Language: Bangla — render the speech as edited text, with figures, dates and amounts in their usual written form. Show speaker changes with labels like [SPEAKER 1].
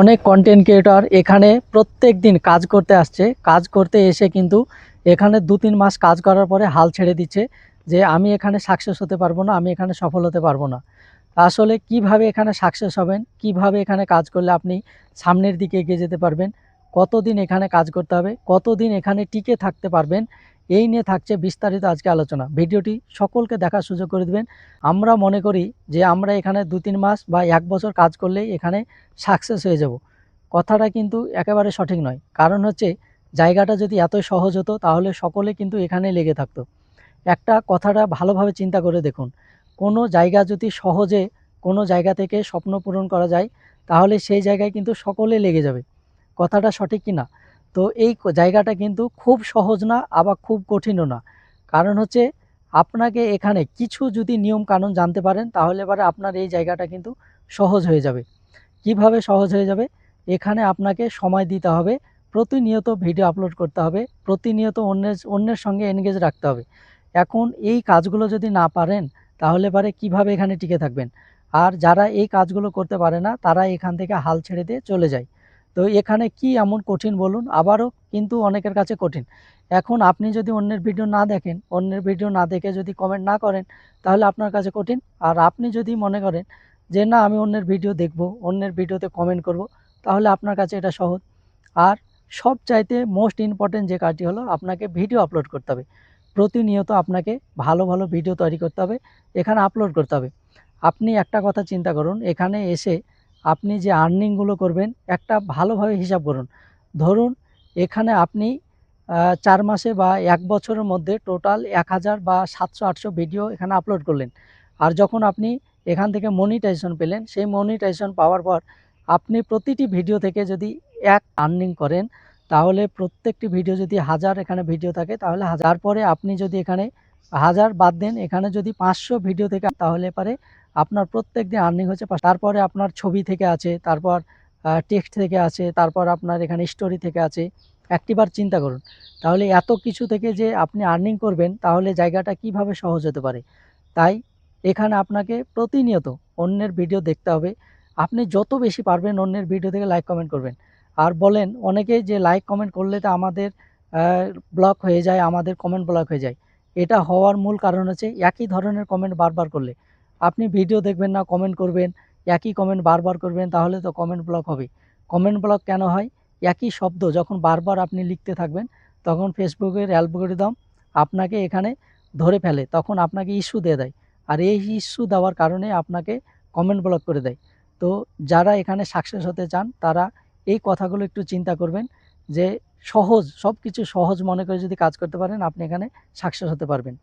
[SPEAKER 1] অনেক কন্টেন্ট ক্রিয়েটর এখানে প্রত্যেক দিন কাজ করতে আসছে। কাজ করতে এসে কিন্তু এখানে ২-৩ মাস কাজ করার পরে হাল ছেড়ে দিচ্ছে যে আমি এখানে সাকসেস হতে পারবো না, আমি এখানে সফল হতে পারবো না। আসলে কিভাবে এখানে সাকসেস হবেন, কিভাবে এখানে কাজ করলে আপনি সামনের দিকে এগিয়ে যেতে পারবেন, কতদিন এখানে কাজ করতে হবে, কতদিন এখানে টিকে থাকতে পারবেন, এই নিয়ে থাকছে বিস্তারিত আজকে আলোচনা। ভিডিওটি সকলকে দেখার সুযোগ করে দেবেন। আমরা মনে করি যে আমরা এখানে ২-৩ মাস বা ১ বছর কাজ করলেই এখানে সাকসেস হয়ে যাব। কথাটা কিন্তু একেবারে সঠিক নয়। কারণ হচ্ছে জায়গাটা যদি এতই সহজ হতো তাহলে সকলে কিন্তু এখানে লেগে থাকতো। একটা কথাটা ভালোভাবে চিন্তা করে দেখুন, কোনো জায়গা যদি সহজে কোনো জায়গা থেকে স্বপ্ন পূরণ করা যায় তাহলে সেই জায়গায় কিন্তু সকলে লেগে যাবে। কথাটা সঠিক কি না? তো এই জায়গাটা কিন্তু খুব সহজ না, আবার খুব কঠিনও না। কারণ হচ্ছে আপনাকে এখানে কিছু যদি নিয়ম কানুন জানতে পারেন তাহলে পরে আপনার এই জায়গাটা কিন্তু সহজ হয়ে যাবে। কিভাবে সহজ হয়ে যাবে? এখানে আপনাকে সময় দিতে হবে, প্রতিনিয়ত ভিডিও আপলোড করতে হবে, প্রতিনিয়ত অন্যের সঙ্গে এনগেজ রাখতে হবে। এখন এই কাজগুলো যদি না পারেন তাহলে পরে কিভাবে এখানে টিকে থাকবেন? আর যারা এই কাজগুলো করতে পারে না তারা এখান থেকে হাল ছেড়ে দিয়ে চলে যায়। তো এখানে কি এমন কঠিন বলুন? আবারও কিন্তু অনেকের কাছে কঠিন। এখন আপনি যদি অন্যের ভিডিও না দেখেন, অন্যের ভিডিও না দেখে যদি কমেন্ট না করেন তাহলে আপনার কাছে কঠিন। আর আপনি যদি মনে করেন যে না আমি অন্যের ভিডিও দেখব, অন্যের ভিডিওতে কমেন্ট করব, তাহলে আপনার কাছে এটা সহজ। আর সবচাইতে মোস্ট ইম্পর্টেন্ট যে কাজটি হলো আপনাকে ভিডিও আপলোড করতে হবে। প্রতিনিয়ত আপনাকে ভালো, ভালো ভিডিও তৈরি করতে হবে, এখানে আপলোড করতে হবে। আপনি একটা কথা চিন্তা করুন, এখানে এসে আপনি যে আর্নিংগুলো করবেন একটা ভালোভাবে হিসাব করুন। ধরুন এখানে আপনি ৪ মাসে বা ১ বছরের মধ্যে টোটাল ১,০০০ বা ৭০০-৮০০ ভিডিও এখানে আপলোড করলেন। আর যখন আপনি এখান থেকে মনিটাইজেশন পেলেন, সেই মনিটাইজেশন পাওয়ার পর আপনি প্রতিটি ভিডিও থেকে যদি আর্নিং করেন তাহলে প্রত্যেকটি ভিডিও যদি ১,০০০ এখানে ভিডিও থাকে তাহলে ১,০০০ পরে আপনি যদি এখানে ১,০০০ বাদ দেন, এখানে যদি ৫০০ ভিডিও থেকে তাহলে পারে আপনার প্রত্যেকদিন আর্নিং হচ্ছে তারপরে আপনার ছবি থেকে আছে, তারপর টেক্সট থেকে আছে, তারপর আপনার এখানে স্টোরি থেকে আছে। একটিবার চিন্তা করুন। তাহলে এত কিছু থেকে যে আপনি আর্নিং করবেন তাহলে জায়গাটা কিভাবে সহজ হতে পারে? তাই এখানে আপনাকে প্রতিনিয়ত অন্যের ভিডিও দেখতে হবে। আপনি যত বেশি পারবেন অন্যের ভিডিও থেকে লাইক কমেন্ট করবেন। আর বলেন অনেকেই যে লাইক কমেন্ট করলে তো আমাদের আ ব্লক হয়ে যায়, আমাদের কমেন্ট ব্লক হয়ে যায়। এটা হওয়ার মূল কারণ হচ্ছে একই ধরনের কমেন্ট বারবার করলে। আপনি ভিডিও দেখবেন না, কমেন্ট করবেন, একই কমেন্ট বারবার করবেন তাহলে তো কমেন্ট ব্লক হবে। কমেন্ট ব্লক কেন হয়? একই শব্দ যখন বারবার আপনি লিখতে থাকবেন তখন ফেসবুকের অ্যালগরিদম আপনাকে এখানে ধরে ফেলে। তখন আপনাকে ইস্যু দিয়ে দেয়। আর এই ইস্যু দেওয়ার কারণে আপনাকে কমেন্ট ব্লক করে দেয়। তো যারা এখানে সাকসেস হতে চান তারা এই কথাগুলো একটু চিন্তা করবেন যে সহজ, সবকিছু সহজ মনে করে যদি কাজ করতে পারেন আপনি এখানে সাকসেস হতে পারবেন।